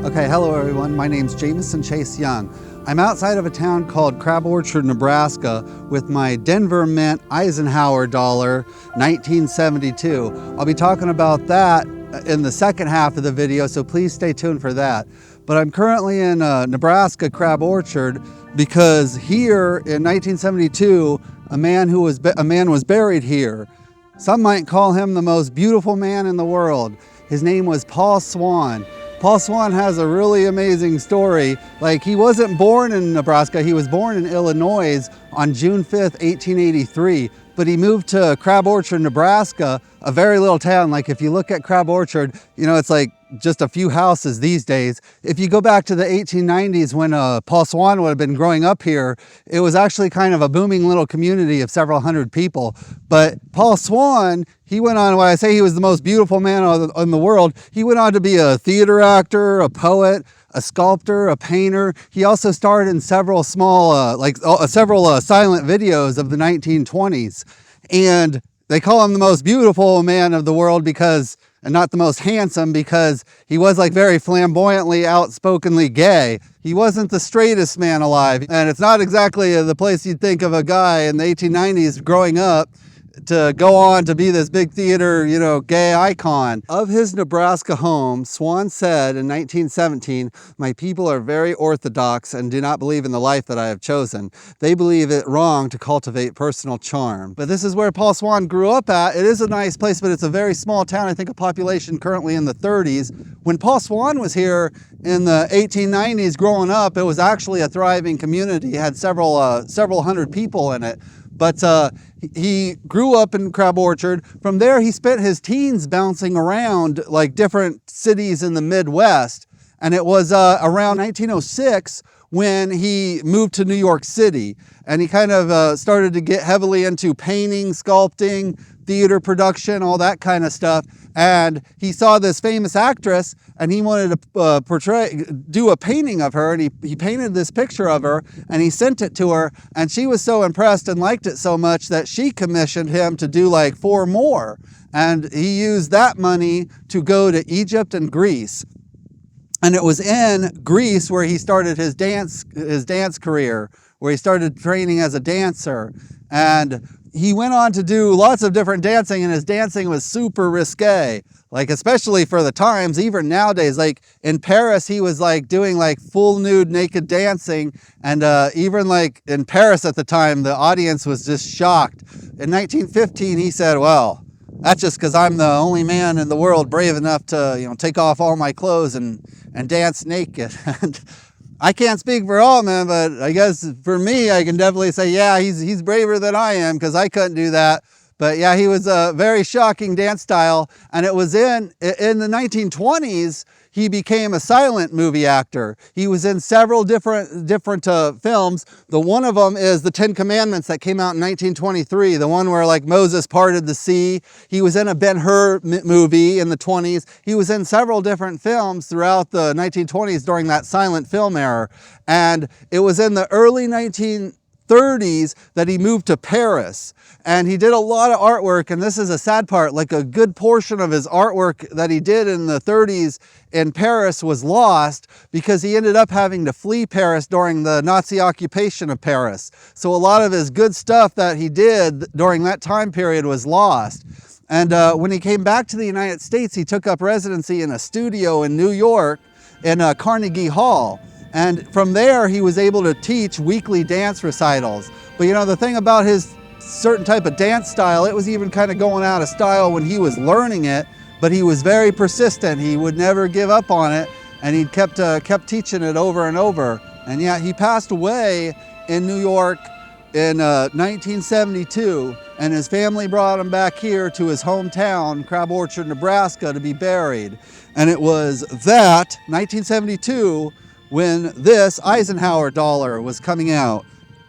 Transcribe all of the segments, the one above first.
Okay, hello everyone. My name's Jameson Chase Young. I'm outside of a town called Crab Orchard, Nebraska with my Denver Mint Eisenhower Dollar 1972. I'll be talking about that in the second half of the video, so please stay tuned for that. But I'm currently in Nebraska Crab Orchard because here in 1972, a man was buried here. Some might call him the most beautiful man in the world. His name was Paul Swan. Paul Swan has a really amazing story. Like, he wasn't born in Nebraska, he was born in Illinois on June 5th, 1883, but he moved to Crab Orchard, Nebraska, a very little town. Like, if you look at Crab Orchard, you know, it's like just a few houses these days. If you go back to the 1890s when Paul Swan would have been growing up here, it was actually kind of a booming little community of several hundred people. But Paul Swan, he went on, when I say he was the most beautiful man in the world, he went on to be a theater actor, a poet, a sculptor, a painter. He also starred in several small, several silent videos of the 1920s. And they call him the most beautiful man of the world because, and not the most handsome, because he was like very flamboyantly, outspokenly gay. He wasn't the straightest man alive. And it's not exactly the place you'd think of a guy in the 1890s growing up to go on to be this big theater, you know, gay icon. Of his Nebraska home, Swan said in 1917, "My people are very orthodox and do not believe in the life that I have chosen. They believe it wrong to cultivate personal charm." But this is where Paul Swan grew up at. It is a nice place, but it's a very small town. I think a population currently in the 30s. When Paul Swan was here in the 1890s growing up, it was actually a thriving community. It had several hundred people in it. But he grew up in Crab Orchard. From there, he spent his teens bouncing around like different cities in the Midwest. And it was around 1906 when he moved to New York City. And he kind of started to get heavily into painting, sculpting, theater production, all that kind of stuff. And he saw this famous actress and he wanted to do a painting of her, and he painted this picture of her and he sent it to her, and she was so impressed and liked it so much that she commissioned him to do like 4 more. And he used that money to go to Egypt and Greece. And it was in Greece where he started his dance career, where he started training as a dancer. And he went on to do lots of different dancing, and his dancing was super risque, like especially for the times, even nowadays. Like in Paris, he was like doing like full nude naked dancing, and even like in Paris at the time, the audience was just shocked. In 1915, he said, "Well, that's just because I'm the only man in the world brave enough to, you know, take off all my clothes and dance naked." And I can't speak for all men, but I guess for me, I can definitely say, yeah, he's braver than I am, because I couldn't do that. But yeah, he was a very shocking dance style. And it was in the 1920s, he became a silent movie actor. He was in several different films. One of them is the 10 Commandments that came out in 1923, the one where like Moses parted the sea. He was in a Ben-Hur movie in the 20s. He was in several different films throughout the 1920s during that silent film era. And it was in the early 1930s that he moved to Paris, and he did a lot of artwork. And this is a sad part, like a good portion of his artwork that he did in the 30s in Paris was lost because he ended up having to flee Paris during the Nazi occupation of Paris. So a lot of his good stuff that he did during that time period was lost. And when he came back to the United States, he took up residency in a studio in New York in Carnegie Hall. And from there, he was able to teach weekly dance recitals. But you know, the thing about his certain type of dance style, it was even kind of going out of style when he was learning it, but he was very persistent. He would never give up on it, and he kept teaching it over and over. And yeah, he passed away in New York in 1972, and his family brought him back here to his hometown, Crab Orchard, Nebraska, to be buried. And it was that 1972 when this Eisenhower dollar was coming out.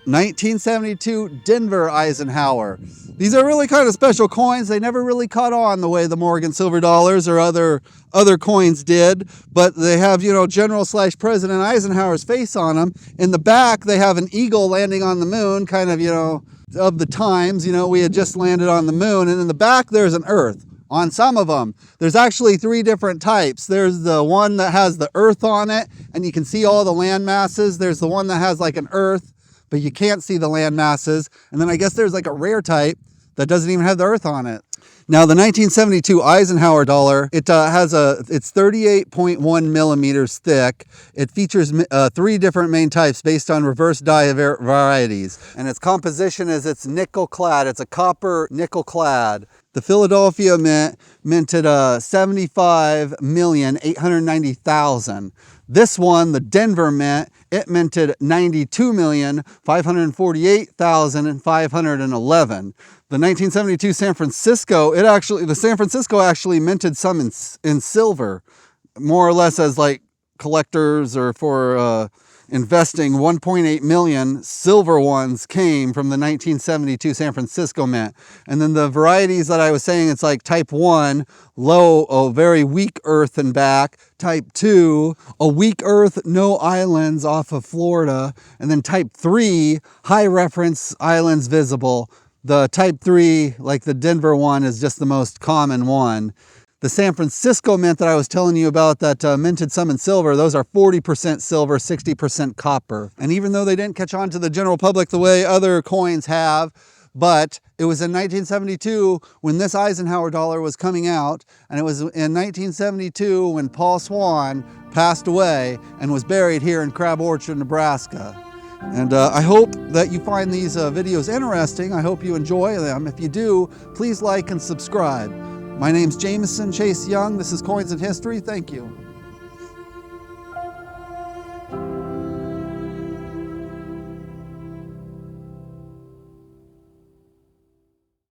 1972 Denver Eisenhower. These are really kind of special coins. They never really caught on the way the Morgan silver dollars or other coins did, but they have, you know, General/President Eisenhower's face on them. In the back, they have an eagle landing on the moon, kind of, you know, of the times, you know, we had just landed on the moon. And in the back, there's an Earth. on some of them. There's actually 3 different types. There's the one that has the earth on it, and you can see all the land masses. There's the one that has like an earth, but you can't see the land masses. And then I guess there's like a rare type that doesn't even have the earth on it. Now the 1972 Eisenhower dollar, it's 38.1 millimeters thick. It features 3 different main types based on reverse die varieties. And its composition is it's nickel clad. It's a copper nickel clad. The Philadelphia Mint minted 75,890,000. This one, the Denver Mint, it minted 92,548,511. The 1972 San Francisco, the San Francisco actually minted some in silver, more or less as like collectors or for investing. 1.8 million silver ones came from the 1972 San Francisco Mint. And then the varieties that I was saying, it's like type 1, low, a very weak earth and back. Type 2, a weak earth, no islands off of Florida. And then type 3, high reference islands visible. The type 3, like the Denver one, is just the most common one. The San Francisco Mint that I was telling you about that minted some in silver, those are 40% silver, 60% copper. And even though they didn't catch on to the general public the way other coins have, but it was in 1972 when this Eisenhower dollar was coming out, and it was in 1972 when Paul Swan passed away and was buried here in Crab Orchard, Nebraska. And I hope that you find these videos interesting. I hope you enjoy them. If you do, please like and subscribe. My name's Jameson Chase Young. This is Coins and History. Thank you.